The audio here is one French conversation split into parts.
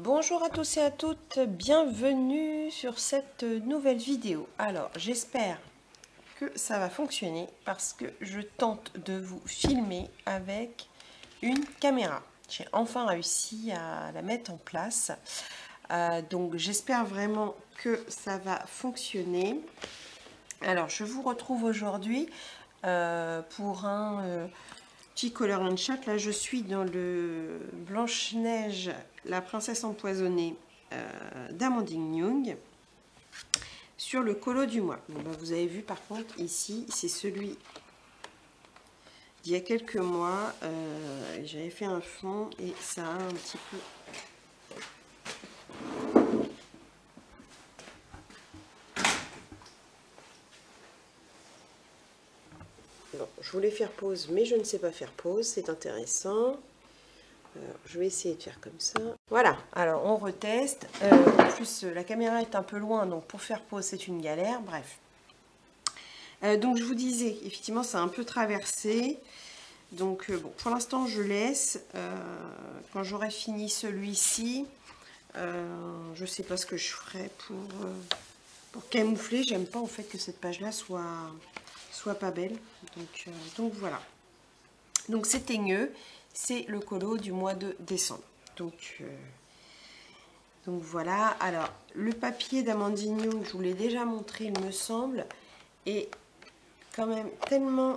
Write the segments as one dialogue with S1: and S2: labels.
S1: Bonjour à tous et à toutes, bienvenue sur cette nouvelle vidéo. Alors j'espère que ça va fonctionner parce que je tente de vous filmer avec une caméra. J'ai enfin réussi à la mettre en place, donc j'espère vraiment que ça va fonctionner. Alors je vous retrouve aujourd'hui pour un petit color and shot. Là je suis dans le Blanche-Neige, la princesse empoisonnée d'Amandine Young sur le colo du mois. Bon, bah, vous avez vu par contre ici c'est celui d'il y a quelques mois. J'avais fait un fond et ça a un petit peu bon, je voulais faire pause mais je ne sais pas faire pause, c'est intéressant. Alors, je vais essayer de faire comme ça. Voilà, alors on reteste. En plus, la caméra est un peu loin, donc pour faire pause, c'est une galère. Bref. Donc, je vous disais, effectivement, c'est un peu traversé. Donc, bon, pour l'instant, je laisse. Quand j'aurai fini celui-ci, je ne sais pas ce que je ferai pour camoufler. J'aime pas, en fait, que cette page-là soit pas belle. Donc voilà. Donc, c'est teigneux. C'est le colo du mois de décembre. Donc voilà. Alors, le papier d'Amandine Young, je vous l'ai déjà montré, il me semble, est quand même tellement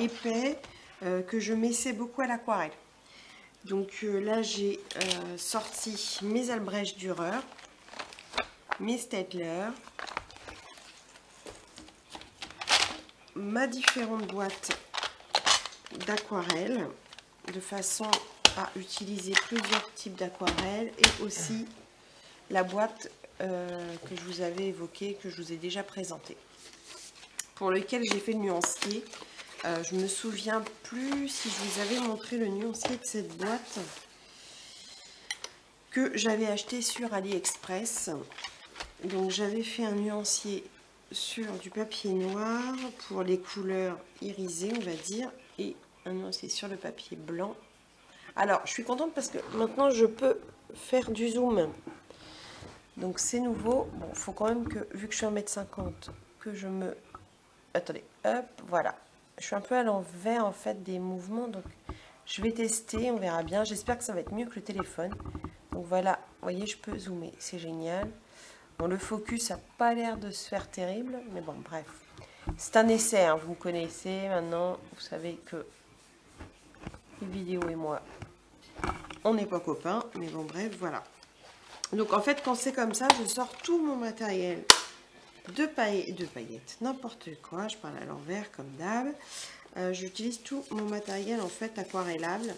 S1: épais que je m'essaie beaucoup à l'aquarelle. Donc là, j'ai sorti mes Albrecht Dürer, mes Staedtler, ma différente boîte d'aquarelle, de façon à utiliser plusieurs types d'aquarelle, et aussi la boîte que je vous avais évoquée, que je vous ai déjà présentée, pour lequel j'ai fait le nuancier. Je me souviens plus si je vous avais montré le nuancier de cette boîte que j'avais acheté sur AliExpress. Donc j'avais fait un nuancier sur du papier noir pour les couleurs irisées, on va dire, et un nuancier sur le papier blanc. Alors je suis contente parce que maintenant je peux faire du zoom. Donc c'est nouveau. Bon, il faut quand même que, vu que je suis 1,50 m, que je me... Attendez, hop, voilà. Je suis un peu à l'envers en fait des mouvements, donc je vais tester, on verra bien. J'espère que ça va être mieux que le téléphone. Donc voilà, vous voyez, je peux zoomer, c'est génial. Bon, le focus n'a pas l'air de se faire terrible, mais bon, bref. C'est un essai, hein, vous me connaissez maintenant, vous savez que les vidéos et moi, on n'est pas copains, mais bon, bref, voilà. Donc en fait, quand c'est comme ça, je sors tout mon matériel de paillettes, n'importe quoi, je parle à l'envers comme d'hab. J'utilise tout mon matériel en fait aquarellable.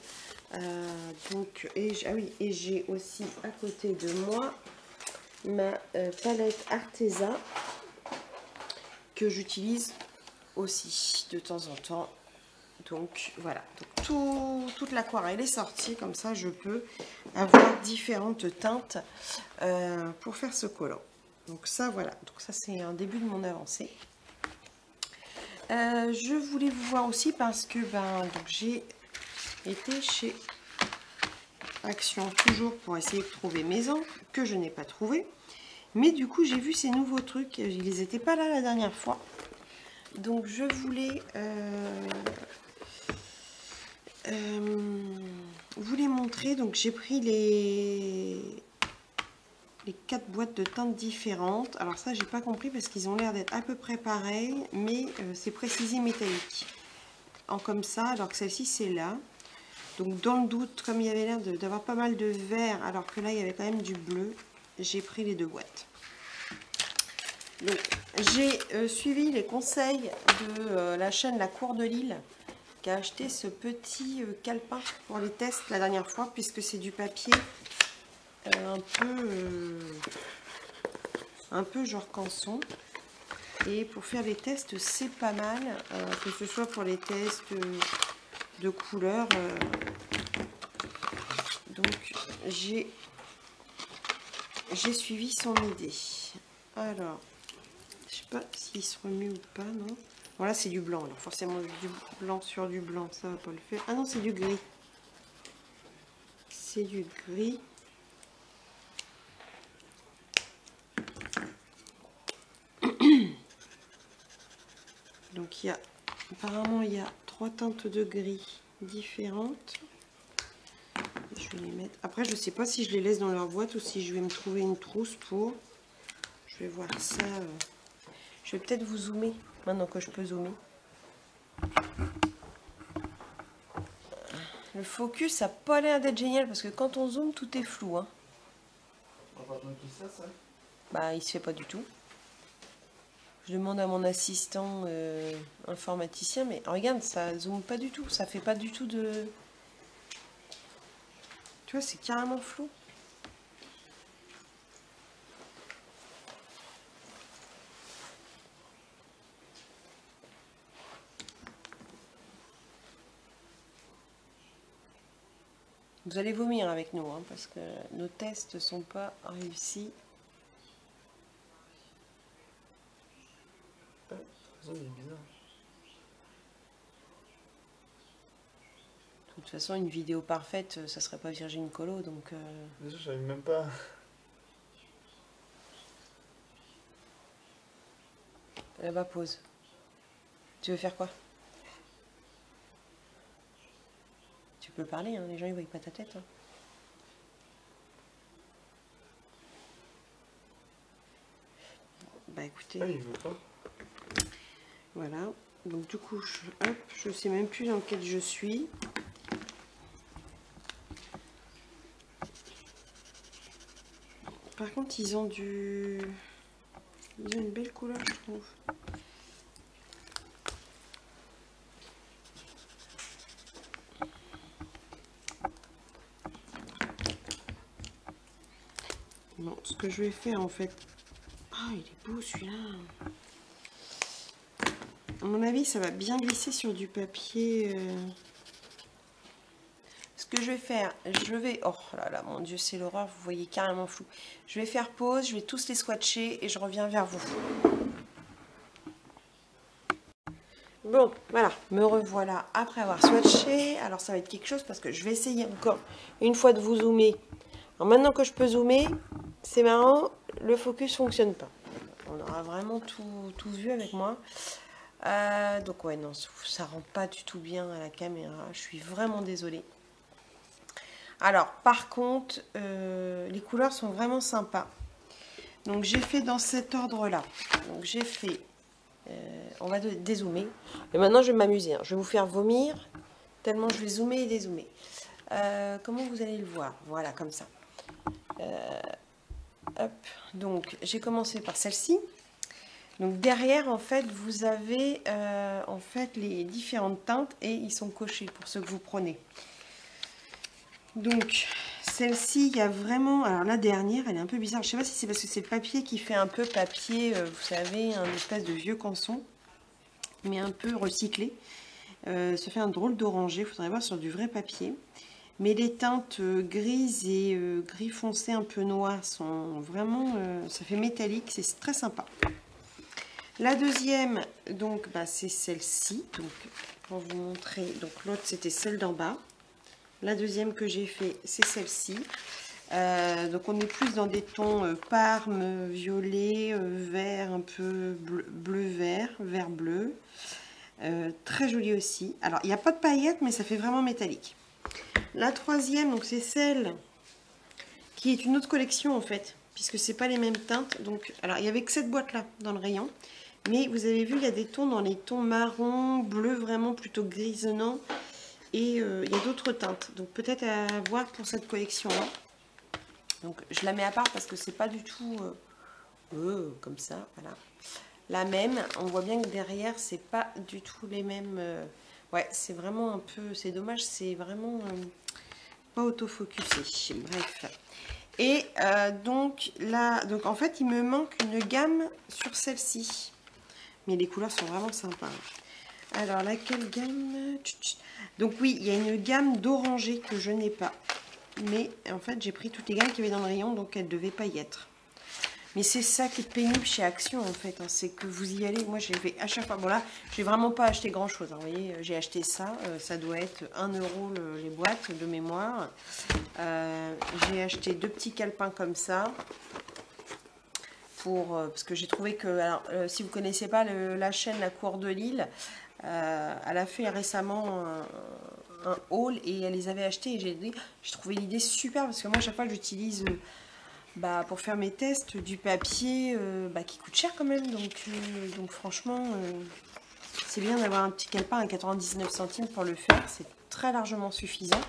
S1: Et j'ai aussi à côté de moi ma palette Arteza que j'utilise aussi de temps en temps. Donc voilà, donc toute l'aquarelle est sortie, comme ça je peux avoir différentes teintes pour faire ce collant. Donc ça voilà, donc ça c'est un début de mon avancée. Je voulais vous voir aussi parce que j'ai été chez Action toujours pour essayer de trouver mes encres que je n'ai pas trouvé. Mais du coup j'ai vu ces nouveaux trucs, ils n'étaient pas là la dernière fois. Donc je voulais vous les montrer. Donc j'ai pris les 4 boîtes de teintes différentes. Alors ça j'ai pas compris parce qu'ils ont l'air d'être à peu près pareils, mais c'est précisé métallique en comme ça, alors que celle-ci c'est là. Donc dans le doute, comme il y avait l'air d'avoir pas mal de vert alors que là il y avait quand même du bleu, j'ai pris les 2 boîtes. Donc j'ai suivi les conseils de la chaîne La Cour de Lille, qui a acheté ce petit calepin pour les tests la dernière fois, puisque c'est du papier un peu genre canson. Et pour faire les tests, c'est pas mal, que ce soit pour les tests de couleurs. Donc j'ai suivi son idée. Alors, je sais pas s'il se remue ou pas, non. Voilà, c'est du blanc. Alors forcément, du blanc sur du blanc, ça va pas le faire. Ah non, c'est du gris. c'est du gris. Donc apparemment il y a 3 teintes de gris différentes. Je vais les mettre. Après je sais pas si je les laisse dans leur boîte ou si je vais me trouver une trousse pour. Je vais voir ça. Je vais peut-être vous zoomer maintenant que je peux zoomer. Le focus ça n'a pas l'air d'être génial parce que quand on zoome tout est flou. Hein. Bah il se fait pas du tout. Je demande à mon assistant informaticien, mais regarde, ça zoome pas du tout, ça fait pas du tout de... Tu vois, c'est carrément flou. Vous allez vomir avec nous, hein, parce que nos tests sont pas réussis.
S2: Il est bizarre.
S1: De toute façon, une vidéo parfaite, ça serait pas Virginie Colo, donc...
S2: Déjà, j'arrive même pas...
S1: Là-bas, pause. Tu veux faire quoi? Tu peux parler, hein, les gens ils voient pas ta tête. Hein. Bah écoutez...
S2: Ah, il veut pas.
S1: Voilà, donc du coup, hop, je sais même plus dans lequel je suis. Par contre, ils ont une belle couleur, je trouve. Bon, ce que je vais faire en fait... Ah, il est beau celui-là. À mon avis, ça va bien glisser sur du papier. Ce que je vais faire, oh là là, mon Dieu, c'est l'horreur, vous voyez carrément flou. Je vais faire pause, je vais tous les swatcher et je reviens vers vous. Bon, voilà, me revoilà après avoir swatché. Alors ça va être quelque chose parce que je vais essayer encore une fois de vous zoomer. Alors maintenant que je peux zoomer, c'est marrant, le focus fonctionne pas. On aura vraiment tout vu avec moi. Donc ouais, non, ça rend pas du tout bien à la caméra. Je suis vraiment désolée. Alors, par contre, les couleurs sont vraiment sympas. Donc, j'ai fait dans cet ordre-là. Donc, j'ai fait... on va dézoomer. Et maintenant, je vais m'amuser. Hein. Je vais vous faire vomir, tellement je vais zoomer et dézoomer. Comment vous allez le voir? Voilà, comme ça. Hop. Donc, j'ai commencé par celle-ci. Donc, derrière, en fait, vous avez en fait, les différentes teintes et ils sont cochés pour ceux que vous prenez. Donc, celle-ci, il y a vraiment... Alors, la dernière, elle est un peu bizarre. Je ne sais pas si c'est parce que c'est le papier qui fait un peu papier, vous savez, un espèce de vieux canson, mais un peu recyclé. Ça fait un drôle d'orangé, il faudrait voir sur du vrai papier. Mais les teintes grises et gris foncé un peu noir sont vraiment... ça fait métallique, c'est très sympa. La deuxième, donc, bah, c'est celle-ci. Donc, pour vous montrer, donc l'autre, c'était celle d'en bas. La deuxième que j'ai fait, c'est celle-ci. Donc on est plus dans des tons parme, violet, vert, un peu bleu-vert, vert-bleu. Très joli aussi. Alors, il n'y a pas de paillettes, mais ça fait vraiment métallique. La troisième, donc c'est celle qui est une autre collection en fait, puisque c'est pas les mêmes teintes. Donc, alors, il n'y avait que cette boîte-là dans le rayon. Mais vous avez vu, il y a des tons dans les tons marron, bleu, vraiment plutôt grisonnant. Et il y a d'autres teintes, donc peut-être à voir pour cette collection-là. Donc je la mets à part parce que c'est pas du tout comme ça, voilà. La même, on voit bien que derrière, c'est pas du tout les mêmes... ouais, c'est vraiment un peu... C'est dommage, c'est vraiment pas autofocusé. Bref. Et donc là, donc en fait, il me manque une gamme sur celle-ci. Mais les couleurs sont vraiment sympas. Alors, laquelle gamme? Donc oui, il y a une gamme d'orangé que je n'ai pas. Mais en fait, j'ai pris toutes les gammes qu'il y avait dans le rayon, donc elles ne devaient pas y être. Mais c'est ça qui est pénible chez Action, en fait. Hein, c'est que vous y allez. Moi, j'ai fait à chaque fois. Bon, là, j'ai vraiment pas acheté grand-chose. Hein, vous voyez, j'ai acheté ça. Ça doit être 1 € les boîtes de mémoire. j'ai acheté 2 petits calepins comme ça. Parce que j'ai trouvé que, alors, si vous ne connaissez pas la chaîne La Cour de Lille, elle a fait récemment un haul et elle les avait achetés et j'ai trouvé l'idée super parce que moi, à chaque fois, j'utilise pour faire mes tests du papier qui coûte cher quand même. Donc franchement, c'est bien d'avoir un petit calepin à 99 centimes pour le faire. C'est très largement suffisant.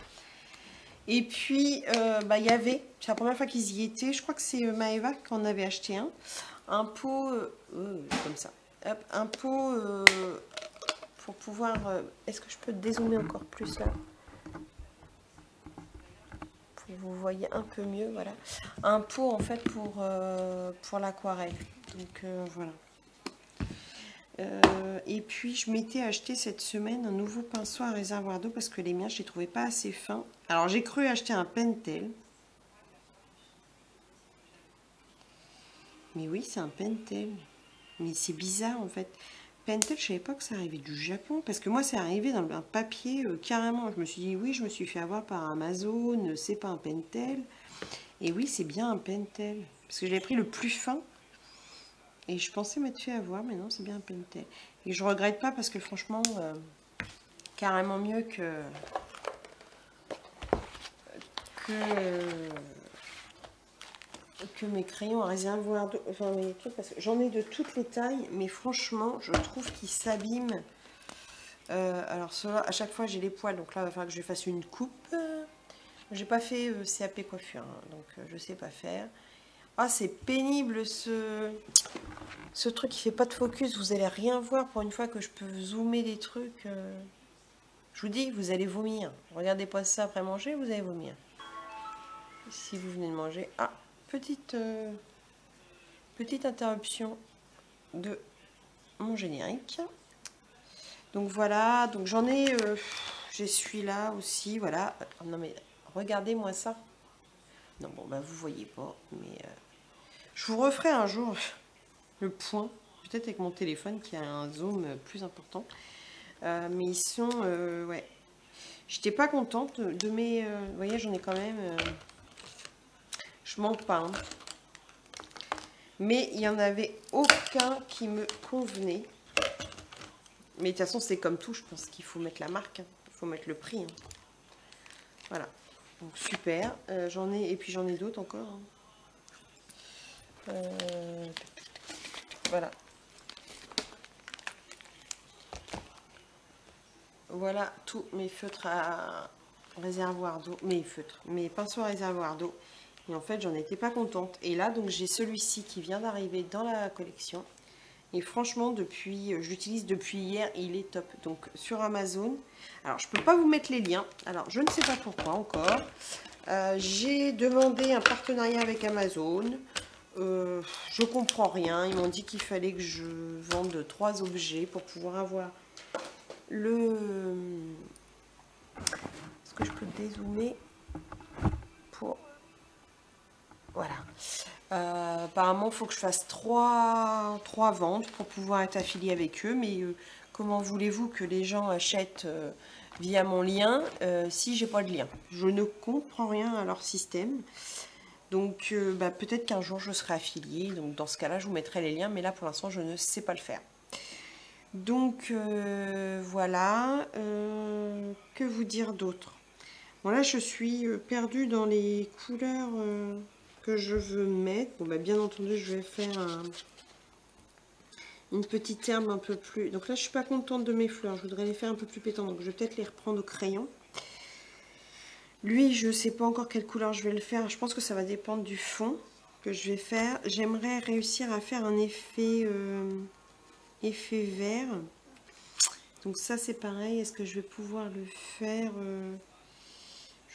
S1: Et puis, il y avait, c'est la première fois qu'ils y étaient, je crois que c'est Maëva qui en avait acheté un pot, comme ça, hop, un pot pour pouvoir, est-ce que je peux dézoomer encore plus là? Pour que vous voyez un peu mieux, voilà. Un pot en fait pour l'aquarelle, donc voilà. Et puis je m'étais acheté cette semaine un nouveau pinceau à réservoir d'eau parce que les miens je les trouvais pas assez fins. Alors j'ai cru acheter un Pentel. Mais oui, c'est un Pentel. Mais c'est bizarre en fait. Pentel, je savais pas que ça arrivait du Japon. Parce que moi, c'est arrivé dans un papier carrément. Je me suis dit, oui, je me suis fait avoir par Amazon. C'est pas un Pentel. Et oui, c'est bien un Pentel. Parce que j'avais pris le plus fin. Et je pensais m'être fait avoir. Mais non, c'est bien un Pentel. Et je regrette pas parce que franchement, carrément mieux que mes crayons à réservoir d'eau, enfin mes trucs, parce que j'en ai de toutes les tailles, mais franchement, je trouve qu'ils s'abîment. Alors cela, à chaque fois j'ai les poils, donc là il va falloir que je fasse une coupe. J'ai pas fait CAP coiffure, hein, donc je sais pas faire. Ah, c'est pénible ce truc qui fait pas de focus, vous allez rien voir pour une fois que je peux zoomer des trucs. Je vous dis, vous allez vomir. Regardez pas ça après manger, vous allez vomir. Si vous venez de manger. Ah, petite interruption de mon générique. Donc voilà, donc j'en ai, j'ai celui-là aussi, voilà. Non mais regardez-moi ça. Non bon bah vous voyez pas, mais je vous referai un jour le point, peut-être avec mon téléphone qui a un zoom plus important. Mais ils sont, ouais. J'étais pas contente de mes, vous voyez j'en ai quand même, je manque pas. Hein. Mais il n'y en avait aucun qui me convenait. Mais de toute façon, c'est comme tout, je pense qu'il faut mettre la marque, hein. Il faut mettre le prix. Hein. Voilà. Donc super. J'en ai, et puis j'en ai d'autres encore. Hein. Voilà. Voilà tous mes feutres à réservoir d'eau. Mes pinceaux à réservoir d'eau. Et en fait, j'en étais pas contente. Et là, donc j'ai celui-ci qui vient d'arriver dans la collection. Et franchement, je l'utilise depuis hier et il est top. Donc sur Amazon, alors je peux pas vous mettre les liens. Alors je ne sais pas pourquoi encore. J'ai demandé un partenariat avec Amazon. Je comprends rien. Ils m'ont dit qu'il fallait que je vende 3 objets pour pouvoir avoir le... Est-ce que je peux dézoomer pour... Voilà. Apparemment, il faut que je fasse 3 ventes pour pouvoir être affilié avec eux. Mais comment voulez-vous que les gens achètent via mon lien si j'ai pas de lien? Je ne comprends rien à leur système. Donc, peut-être qu'un jour, je serai affiliée. Donc, dans ce cas-là, je vous mettrai les liens. Mais là, pour l'instant, je ne sais pas le faire. Donc, voilà. Que vous dire d'autre? Bon, là, je suis perdue dans les couleurs... que je veux mettre. Bon, bien entendu, je vais faire une petite herbe un peu plus... Donc là, je suis pas contente de mes fleurs. Je voudrais les faire un peu plus pétantes. Donc, je vais peut-être les reprendre au crayon. Lui, je sais pas encore quelle couleur je vais le faire. Je pense que ça va dépendre du fond que je vais faire. J'aimerais réussir à faire un effet vert. Donc ça, c'est pareil. Est-ce que je vais pouvoir le faire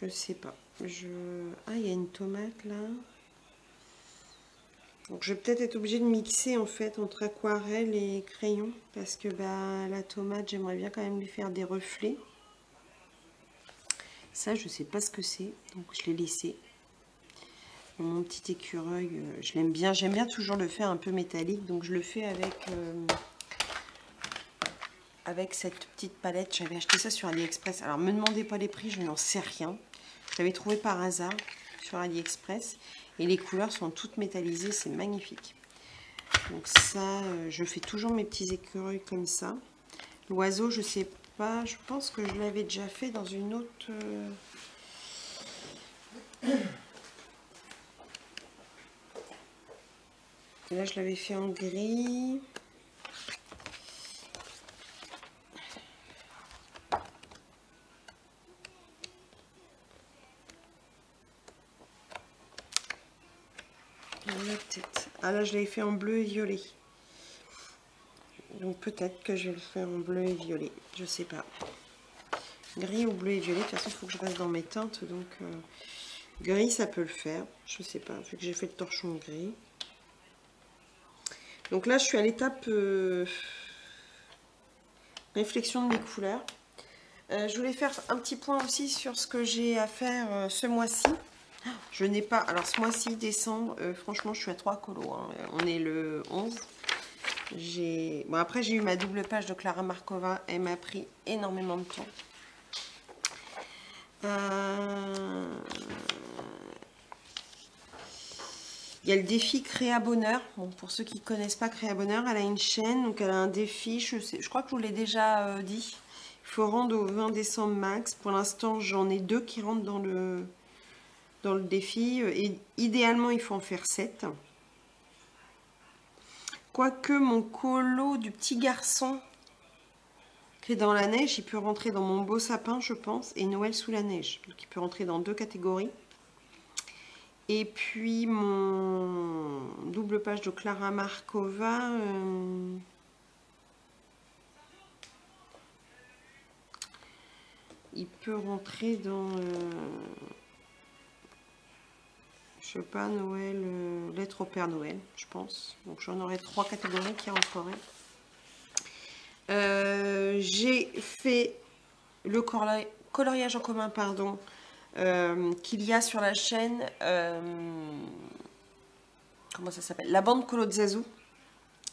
S1: je sais pas. Ah, il y a une tomate là. Donc je vais peut-être être obligée de mixer en fait entre aquarelle et crayon parce que la tomate j'aimerais bien quand même lui faire des reflets. Ça je sais pas ce que c'est donc je l'ai laissé. Mon petit écureuil, je l'aime bien. J'aime bien toujours le faire un peu métallique donc je le fais avec cette petite palette. J'avais acheté ça sur AliExpress. Alors me demandez pas les prix, je n'en sais rien. Je l'avais trouvé par hasard sur AliExpress. Et les couleurs sont toutes métallisées, c'est magnifique. Donc ça, je fais toujours mes petits écureuils comme ça. L'oiseau, je sais pas, je pense que je l'avais déjà fait dans une autre... Là, je l'avais fait en gris. La tête. Ah là, je l'avais fait en bleu et violet. Donc peut-être que je vais le faire en bleu et violet. Je sais pas. Gris ou bleu et violet. De toute façon, il faut que je reste dans mes teintes. Donc gris, ça peut le faire. Je sais pas, vu que j'ai fait le torchon gris. Donc là, je suis à l'étape réflexion de mes couleurs. Je voulais faire un petit point aussi sur ce que j'ai à faire ce mois-ci. Je n'ai pas... Alors ce mois-ci, décembre, franchement, je suis à 3 colos. Hein. On est le 11. Bon, après, j'ai eu ma double page de Clara Markova. Elle m'a pris énormément de temps. Il y a le défi Créa Bonheur. Bon, pour ceux qui ne connaissent pas Créa Bonheur, elle a une chaîne, donc elle a un défi. Je crois que je vous l'ai déjà dit. Il faut rendre au 20 décembre max. Pour l'instant, j'en ai 2 qui rentrent dans le défi. Et idéalement, il faut en faire 7. Quoique mon colo du petit garçon qui est dans la neige, il peut rentrer dans mon beau sapin, je pense, et Noël sous la neige. Donc il peut rentrer dans 2 catégories. Et puis mon double page de Clara Markova, il peut rentrer dans, je sais pas, Noël, lettre au Père Noël, je pense. Donc j'en aurai 3 catégories qui rentreraient. J'ai fait le coloriage en commun, pardon, qu'il y a sur la chaîne, comment ça s'appelle, la bande colo de Zazou.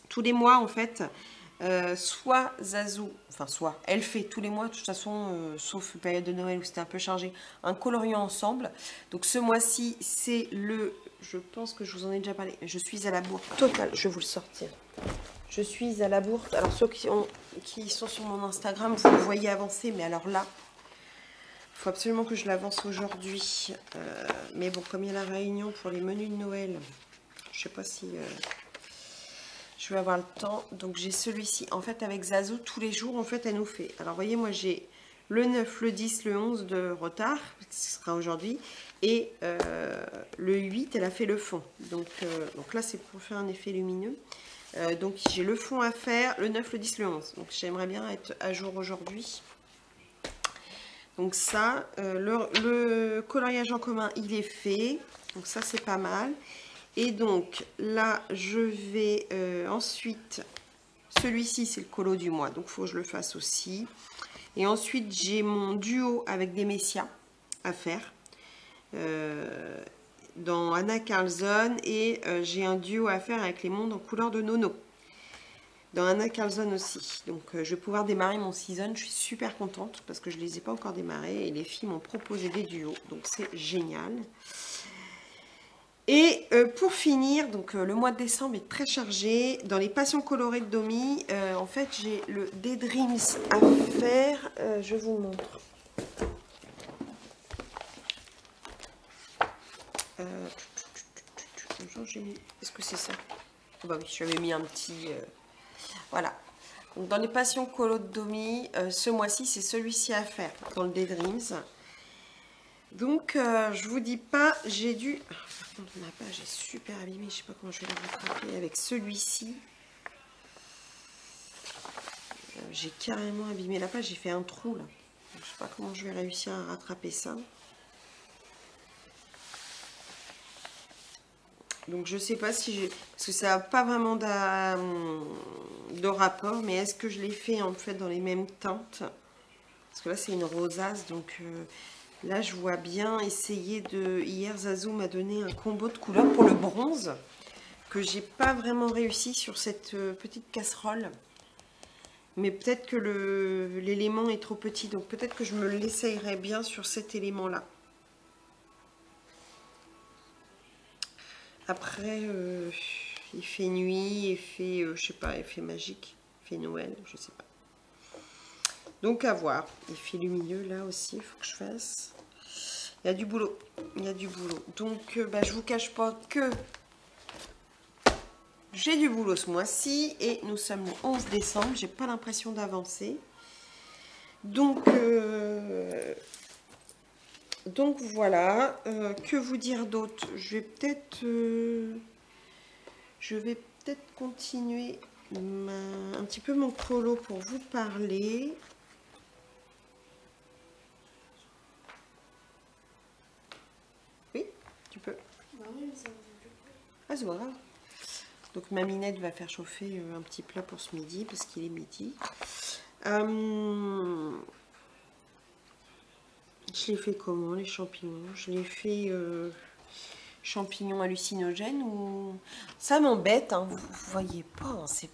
S1: Tous les mois, en fait, soit Zazou, enfin soit, elle fait tous les mois, de toute façon, sauf période de Noël où c'était un peu chargé, un coloriant ensemble. Donc ce mois-ci, c'est le, je pense que je vous en ai déjà parlé, je suis à la bourre totale, je vais vous le sortir. Je suis à la bourre. Alors ceux qui sont sur mon Instagram, vous le voyez avancer, mais alors là, il faut absolument que je l'avance aujourd'hui. Mais bon, comme il y a la réunion pour les menus de Noël, je sais pas si je vais avoir le temps. Donc j'ai celui-ci. En fait, avec Zazou, tous les jours, en fait, elle nous fait. Alors, voyez, moi, j'ai le 9, le 10, le 11 de retard, ce sera aujourd'hui. Et le 8, elle a fait le fond. Donc là, c'est pour faire un effet lumineux. Donc j'ai le fond à faire, le 9, le 10, le 11. Donc j'aimerais bien être à jour aujourd'hui. Donc ça, le coloriage en commun, il est fait. Donc ça, c'est pas mal. Et donc là, je vais ensuite... Celui-ci, c'est le colo du mois. Donc il faut que je le fasse aussi. Et ensuite, j'ai mon duo avec des messias à faire. Dans Anna Carlson. Et j'ai un duo à faire avec les mondes en couleur de Nono. Dans Anna Carlson aussi. Donc je vais pouvoir démarrer mon season. Je suis super contente parce que je ne les ai pas encore démarrés. Et les filles m'ont proposé des duos. Donc c'est génial. Et pour finir, donc le mois de décembre est très chargé. Dans les passions colorées de Domi, en fait j'ai le Daydreams à faire. Je vous montre. Est-ce que c'est ça? Oh bah oui, je avais mis un petit... voilà. Donc dans les passions colo de Domi, ce mois-ci, c'est celui-ci à faire dans le Daydreams. Donc, je vous dis pas, j'ai dû... Par contre, ma page est super abîmée. Je sais pas comment je vais la rattraper avec celui-ci. J'ai carrément abîmé la page. J'ai fait un trou là. Donc, je sais pas comment je vais réussir à rattraper ça. Donc, je sais pas si j'ai... Parce que ça n'a pas vraiment de rapport. Mais est-ce que je l'ai fait en fait dans les mêmes teintes? Parce que là, c'est une rosace. Donc... là, je vois bien essayer de... Hier, Zazou m'a donné un combo de couleurs pour le bronze que j'ai pas vraiment réussi sur cette petite casserole. Mais peut-être que l'élément est trop petit. Donc peut-être que je me l'essayerai bien sur cet élément-là. Après, il fait nuit, il fait, je sais pas, il fait magique, il fait Noël, je sais pas. Donc à voir. Il fait lumineux là aussi, il faut que je fasse. Il y a du boulot, il y a du boulot. Donc bah, je vous cache pas que j'ai du boulot ce mois-ci et nous sommes le 11 décembre. J'ai pas l'impression d'avancer. Donc voilà. Que vous dire d'autre? Je vais peut-être continuer un petit peu mon colo pour vous parler. Oui, tu peux.
S3: Bah oui, mais ça va.
S1: Ah, c'est pas grave. Donc ma minette va faire chauffer un petit plat pour ce midi parce qu'il est midi. Je l'ai fait comment les champignons? Je l'ai fait champignons hallucinogènes ou ça m'embête. Hein, vous voyez pas, hein, c'est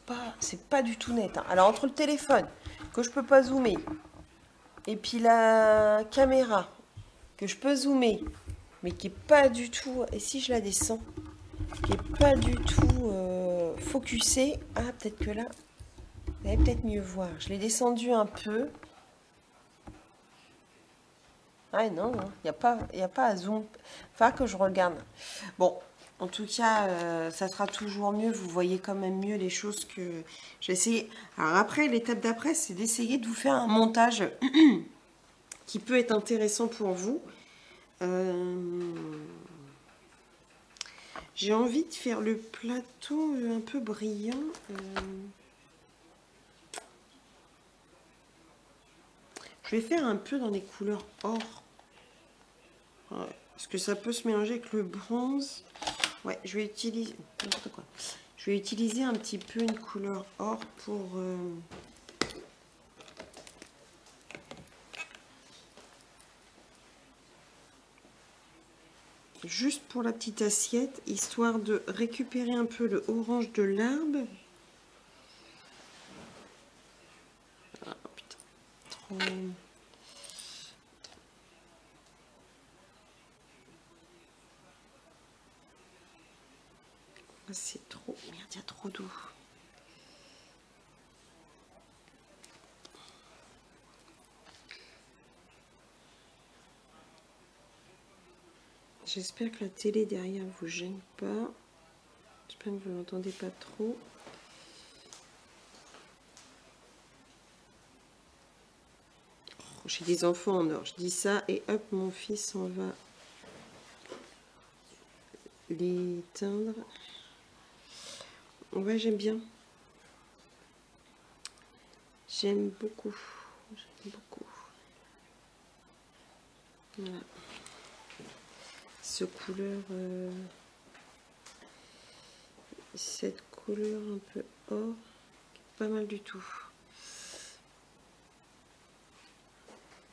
S1: pas du tout net. Hein. Alors entre le téléphone que je peux pas zoomer et puis la caméra que je peux zoomer mais qui est pas du tout. Et si je la descends, qui est pas du tout focusée. Ah peut-être que là, vous allez peut-être mieux voir. Je l'ai descendu un peu. Ah non, il n'y a pas à zoom. Enfin, que je regarde. Bon, en tout cas, ça sera toujours mieux. Vous voyez quand même mieux les choses que j'ai essayé. Alors après, l'étape d'après, c'est d'essayer de vous faire un montage qui peut être intéressant pour vous. J'ai envie de faire le plateau un peu brillant. Je vais faire un peu dans les couleurs or. Ouais, parce que ça peut se mélanger avec le bronze. Ouais, je vais utiliser n'importe quoi. Je vais utiliser un petit peu une couleur or pour juste pour la petite assiette, histoire de récupérer un peu le orange de l'arbre. Ah, putain, trop. C'est trop. Merde, il y a trop d'eau. J'espère que la télé derrière vous gêne pas. J'espère que vous l'entendez pas trop. Oh, j'ai des enfants en or. Je dis ça et hop, mon fils on va l'éteindre. Ouais, j'aime bien. J'aime beaucoup. J'aime beaucoup. Voilà. Ce couleur, cette couleur un peu or, pas mal du tout.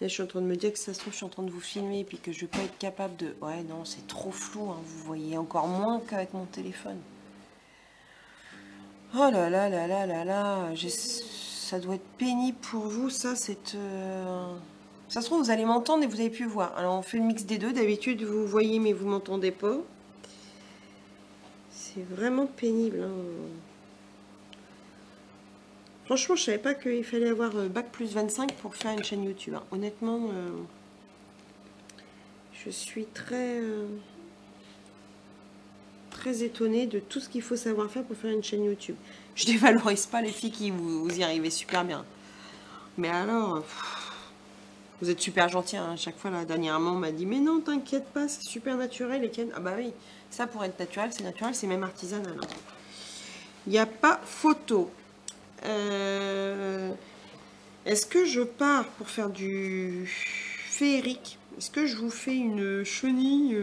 S1: Là, je suis en train de me dire que ça se trouve, je suis en train de vous filmer et puis que je vais pas être capable de... Ouais, non, c'est trop flou, hein, vous voyez encore moins qu'avec mon téléphone. Oh là là là là là là, ça doit être pénible pour vous, ça, c'est... Ça se trouve, vous allez m'entendre et vous avez pu voir. Alors, on fait le mix des deux. D'habitude, vous voyez, mais vous m'entendez pas. C'est vraiment pénible. Hein. Franchement, je savais pas qu'il fallait avoir bac plus 25 pour faire une chaîne YouTube. Hein. Honnêtement, je suis très étonnée de tout ce qu'il faut savoir faire pour faire une chaîne YouTube. Je dévalorise pas les filles qui vous y arrivez super bien. Mais alors... Vous êtes super gentil, hein. À chaque fois, là, dernièrement, on m'a dit, mais non, t'inquiète pas, c'est super naturel. Et ah bah oui, ça pour être naturel, c'est même artisanal. Hein. Il n'y a pas photo. Est-ce que je pars pour faire du féerique? Est-ce que je vous fais une chenille,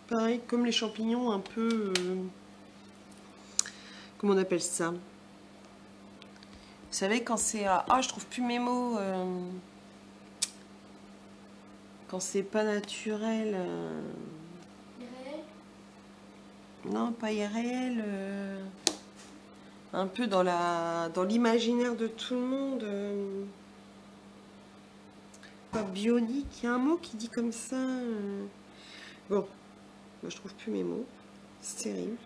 S1: pareil, comme les champignons, un peu... comment on appelle ça? Vous savez, quand c'est... Ah, je trouve plus mes mots... Quand c'est pas naturel.
S3: Irréel?
S1: Non, pas irréel. Un peu dans l'imaginaire de tout le monde. Pas bionique. Il y a un mot qui dit comme ça. Bon, moi je trouve plus mes mots. C'est terrible.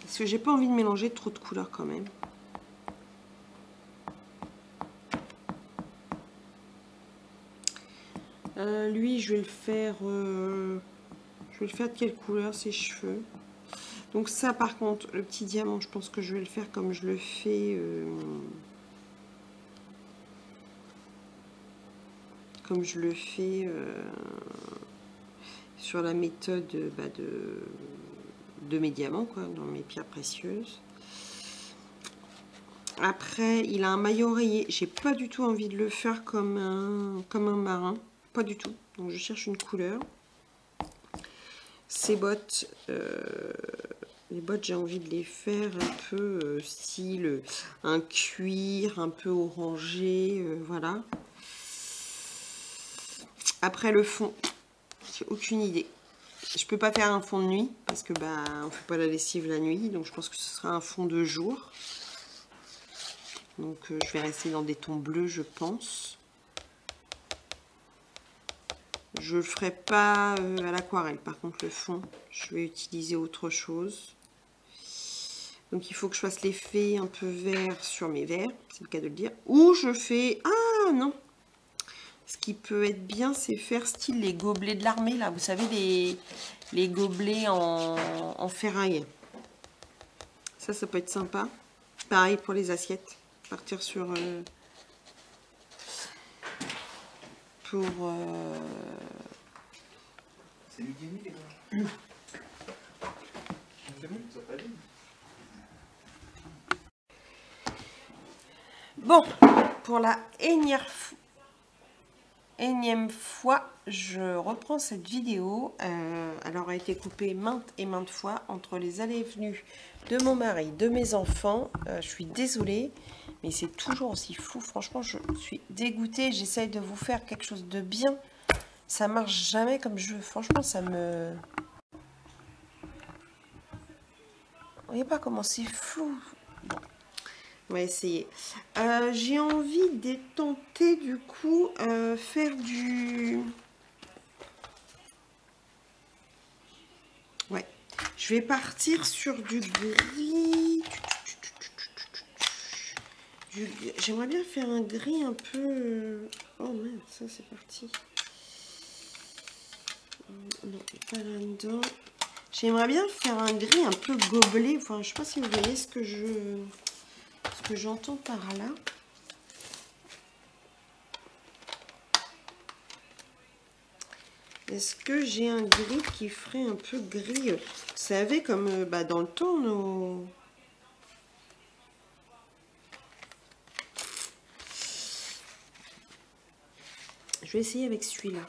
S1: Parce que j'ai pas envie de mélanger trop de couleurs quand même. Lui, je vais le faire de quelle couleur ses cheveux? Donc ça, par contre, le petit diamant, je pense que je vais le faire comme je le fais sur la méthode de mes diamants, quoi, dans mes pierres précieuses. Après, il a un maillot rayé. J'ai pas du tout envie de le faire comme un marin. Pas du tout. Donc je cherche une couleur. Ces bottes, les bottes, j'ai envie de les faire un peu style un cuir, un peu orangé, voilà. Après le fond, j'ai aucune idée. Je peux pas faire un fond de nuit parce que bah on fait pas la lessive la nuit, donc je pense que ce sera un fond de jour. Donc je vais rester dans des tons bleus, je pense. Je le ferai pas à l'aquarelle, par contre le fond, je vais utiliser autre chose. Donc il faut que je fasse l'effet un peu vert sur mes verres, c'est le cas de le dire. Ou je fais... Ah non! Ce qui peut être bien, c'est faire style les gobelets de l'armée, là. Vous savez, les gobelets en ferraille. Ça peut être sympa. Pareil pour les assiettes. Partir sur... C'est
S2: lui qui est mis, les gars.
S1: Bon, pour la énième fois, je reprends cette vidéo. Elle aura été coupée maintes et maintes fois entre les allées et venues de mon mari, de mes enfants. Je suis désolée, mais c'est toujours aussi flou. Franchement, je suis dégoûtée. J'essaye de vous faire quelque chose de bien. Ça marche jamais comme je veux. Franchement, ça me... Vous voyez pas comment c'est flou. Bon. On va essayer. J'ai envie de tenter du coup faire du... Ouais. Je vais partir sur du gris. J'aimerais bien faire un gris un peu... Oh merde, ça c'est parti. Non, pas là-dedans. J'aimerais bien faire un gris un peu gobelet. Enfin, je sais pas si vous voyez ce que j'entends par là. Est-ce que j'ai un gris qui ferait un peu gris? Vous savez, comme dans le temps, nos... Je vais essayer avec celui-là.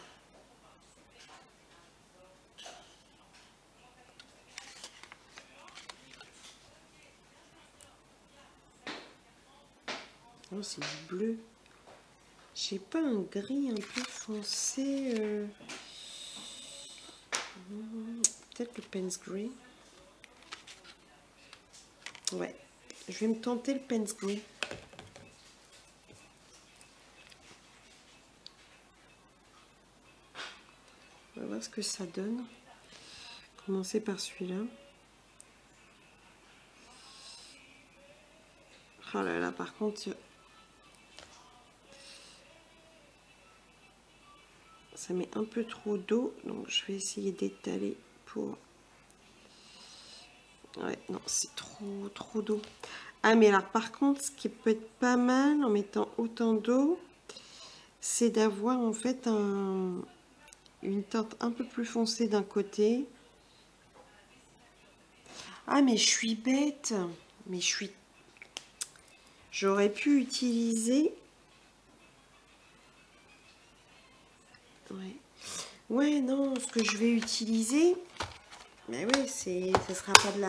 S1: Oh, c'est du bleu. J'ai pas un gris un peu foncé. Peut-être le Payne's Grey. Ouais. Je vais me tenter le Payne's Grey. On va voir ce que ça donne. Commencer par celui-là. Oh là là, par contre... Ça met un peu trop d'eau, donc je vais essayer d'étaler pour... Ouais, non, c'est trop d'eau. Ah, mais alors, par contre, ce qui peut être pas mal en mettant autant d'eau, c'est d'avoir en fait une teinte un peu plus foncée d'un côté. Ah, mais je suis bête. Mais j'aurais pu utiliser... Ouais, non, ce que je vais utiliser, mais oui, ce sera pas de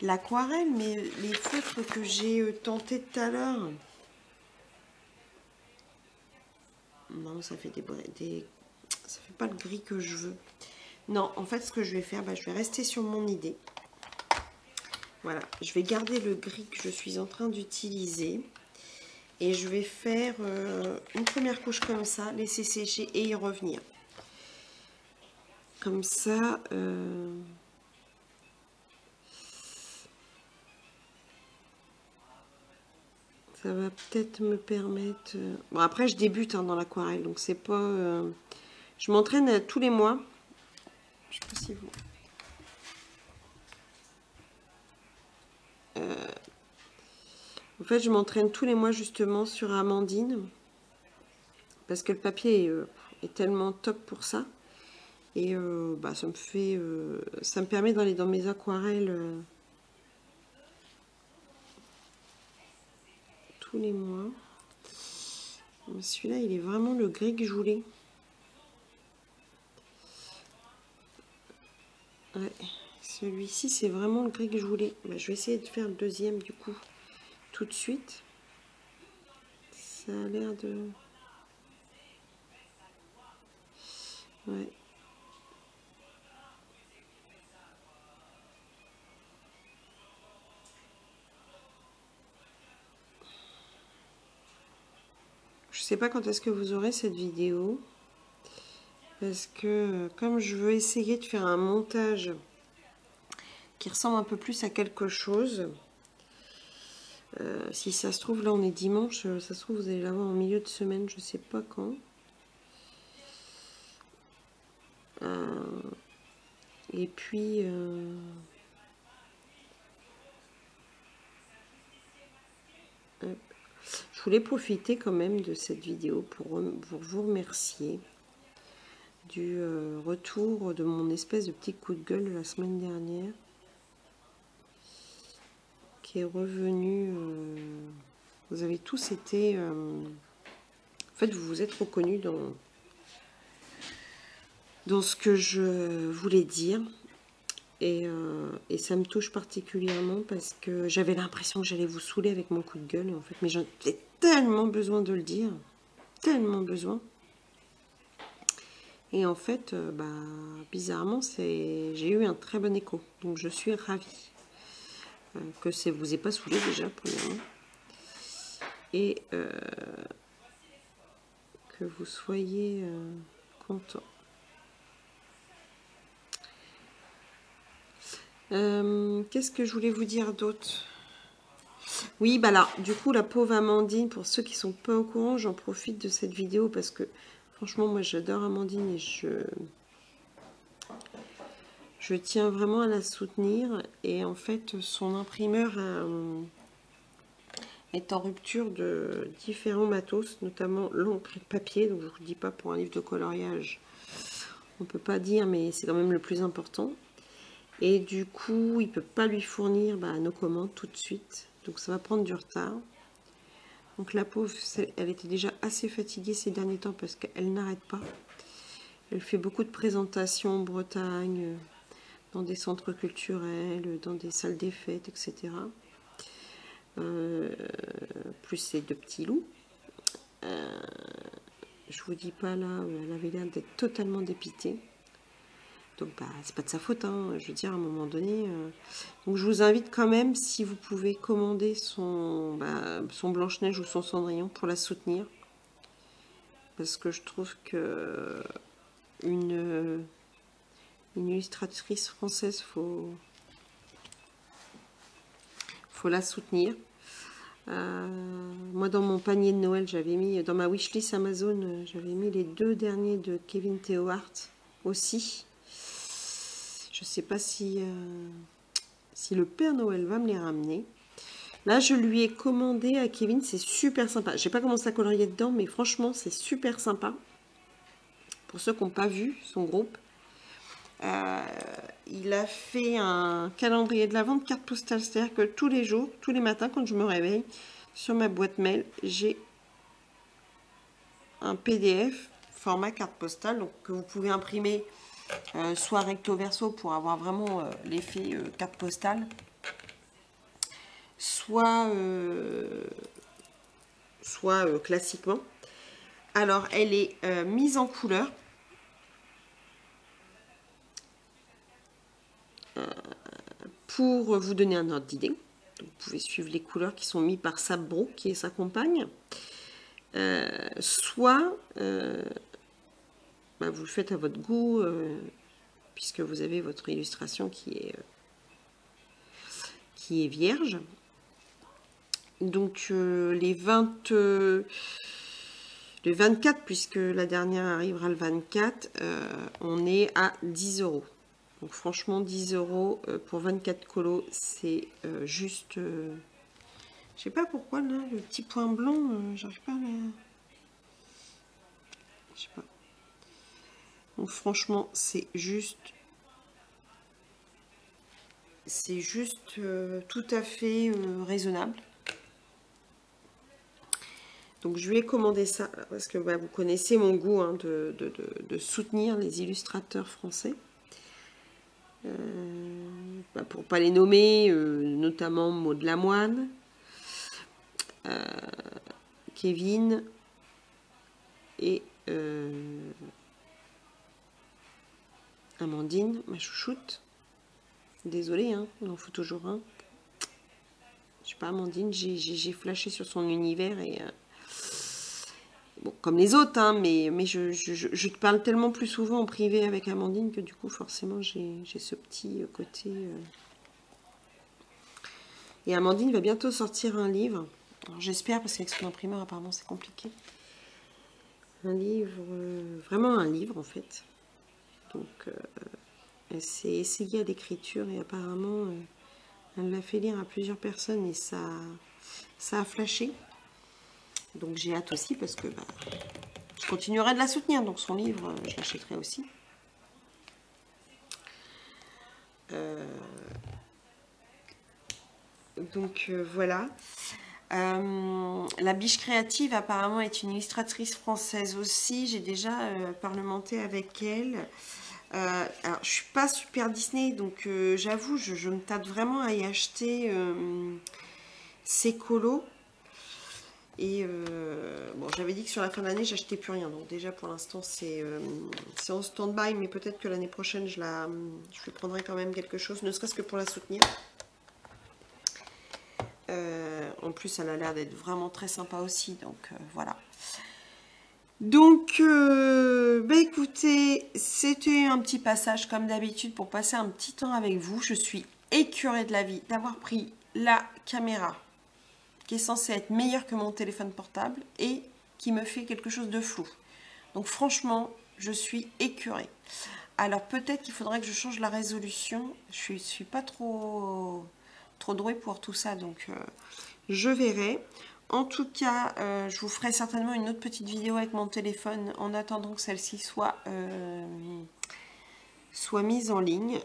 S1: l'aquarelle, mais les feutres que j'ai tenté tout à l'heure. Non, ça fait ça fait pas le gris que je veux. Non, en fait, ce que je vais faire, je vais rester sur mon idée. Voilà, je vais garder le gris que je suis en train d'utiliser. Et je vais faire une première couche comme ça, laisser sécher et y revenir. Comme ça, ça va peut-être me permettre... Bon, après, je débute hein, dans l'aquarelle, donc c'est pas... Je m'entraîne tous les mois. Je sais pas si vous... En fait, je m'entraîne tous les mois justement sur Amandine. Parce que le papier est tellement top pour ça. Et bah, ça me permet d'aller dans mes aquarelles tous les mois. Celui-là, il est vraiment le gris que je voulais. Ouais, celui-ci, c'est vraiment le gris que je voulais. Bah, je vais essayer de faire le deuxième du coup tout de suite. Ça a l'air de... Ouais. Je sais pas quand est-ce que vous aurez cette vidéo. Parce que comme je veux essayer de faire un montage qui ressemble un peu plus à quelque chose... si ça se trouve, là on est dimanche, ça se trouve vous allez l'avoir en milieu de semaine, je sais pas quand. Et puis je voulais profiter quand même de cette vidéo pour vous remercier du retour de mon espèce de petit coup de gueule de la semaine dernière qui est revenu. Vous avez tous été... en fait, vous vous êtes reconnus dans ce que je voulais dire. Et ça me touche particulièrement parce que j'avais l'impression que j'allais vous saouler avec mon coup de gueule. Et en fait, mais j'en ai tellement besoin de le dire. Tellement besoin. Et en fait, bah, bizarrement, j'ai eu un très bon écho. Donc, je suis ravie que ça ne vous ait pas saoulé déjà, premièrement. Et que vous soyez content. Qu'est-ce que je voulais vous dire d'autre? Oui, bah là, du coup, la pauvre Amandine, pour ceux qui sont pas au courant, j'en profite de cette vidéo parce que, franchement, moi, j'adore Amandine et je tiens vraiment à la soutenir. Et en fait, son imprimeur est en rupture de différents matos, notamment l'encre et le papier. Donc, je ne vous dis pas, pour un livre de coloriage, on peut pas dire, mais c'est quand même le plus important. Et du coup, il ne peut pas lui fournir nos commandes tout de suite. Donc ça va prendre du retard. Donc la pauvre, elle était déjà assez fatiguée ces derniers temps parce qu'elle n'arrête pas. Elle fait beaucoup de présentations en Bretagne, dans des centres culturels, dans des salles des fêtes, etc. Plus ces deux petits loups. Je vous dis pas là, elle avait l'air d'être totalement dépitée. Donc, bah, c'est pas de sa faute, hein, je veux dire, à un moment donné. Donc, je vous invite quand même, si vous pouvez, commander son Blanche-Neige ou son Cendrillon pour la soutenir. Parce que je trouve que une illustratrice française, faut la soutenir. Moi, dans mon panier de Noël, j'avais mis, dans ma wishlist Amazon, j'avais mis les 2 derniers de Kevin Théohart aussi. Je ne sais pas si le Père Noël va me les ramener. Là, je lui ai commandé à Kevin. C'est super sympa. Je n'ai pas commencé à colorier dedans, mais franchement, c'est super sympa. Pour ceux qui n'ont pas vu son groupe, il a fait un calendrier de l'Avent de cartes postales. C'est-à-dire que tous les jours, tous les matins, quand je me réveille, sur ma boîte mail, j'ai un PDF format carte postale donc, que vous pouvez imprimer soit recto verso pour avoir vraiment l'effet carte postale, soit classiquement. Alors elle est mise en couleur. Pour vous donner un ordre d'idée, Donc, vous pouvez suivre les couleurs qui sont mises par Sab Brook, qui est sa compagne. Soit vous le faites à votre goût, puisque vous avez votre illustration qui est vierge. Donc le 24, puisque la dernière arrivera le 24, on est à 10 €. Donc franchement 10 € pour 24 colos, c'est juste... je sais pas pourquoi là, le petit point blanc, j'arrive pas à le... Je sais pas. Donc franchement, c'est juste tout à fait raisonnable. Donc je vais commander ça parce que vous connaissez mon goût hein, de soutenir les illustrateurs français. Pour ne pas les nommer, notamment Maud Lamoine, Kevin et Amandine, ma chouchoute. Désolée, hein, il en faut toujours un. Je sais pas, Amandine, j'ai flashé sur son univers et... bon, comme les autres, hein, mais je te parle tellement plus souvent en privé avec Amandine que du coup, forcément, j'ai ce petit côté... Et Amandine va bientôt sortir un livre. J'espère, parce qu'avec son imprimeur, apparemment, c'est compliqué. Un livre, vraiment un livre, en fait. Donc, elle s'est essayée à l'écriture et apparemment, elle l'a fait lire à plusieurs personnes et ça a flashé. Donc, j'ai hâte aussi parce que je continuerai de la soutenir. Donc, son livre, je l'achèterai aussi. Donc, voilà. La Biche Créative, apparemment, est une illustratrice française aussi. J'ai déjà parlementé avec elle. Alors, je suis pas super Disney, donc j'avoue, je me tâte vraiment à y acheter ces colos. Et bon, j'avais dit que sur la fin de l'année, j'achetais plus rien. Donc déjà, pour l'instant, c'est en stand-by, mais peut-être que l'année prochaine, je lui prendrai quand même quelque chose, ne serait-ce que pour la soutenir. En plus, elle a l'air d'être vraiment très sympa aussi, donc voilà. Donc, écoutez, c'était un petit passage comme d'habitude pour passer un petit temps avec vous. Je suis écœurée de la vie d'avoir pris la caméra qui est censée être meilleure que mon téléphone portable et qui me fait quelque chose de flou. Donc franchement, je suis écœurée. Alors peut-être qu'il faudrait que je change la résolution. Je suis pas trop douée pour tout ça, donc je verrai. En tout cas, je vous ferai certainement une autre petite vidéo avec mon téléphone en attendant que celle-ci soit mise en ligne.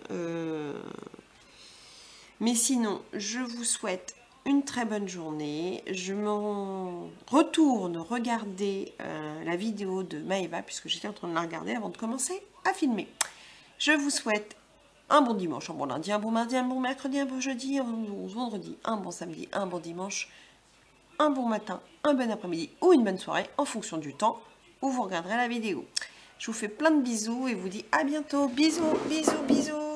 S1: Mais sinon, je vous souhaite une très bonne journée. Je me retourne regarder la vidéo de Maëva puisque j'étais en train de la regarder avant de commencer à filmer. Je vous souhaite un bon dimanche, un bon lundi, un bon mardi, un bon mercredi, un bon jeudi, un bon vendredi, un bon samedi, un bon dimanche, un bon matin, un bon après-midi ou une bonne soirée en fonction du temps où vous regarderez la vidéo. Je vous fais plein de bisous et vous dis à bientôt. Bisous, bisous, bisous.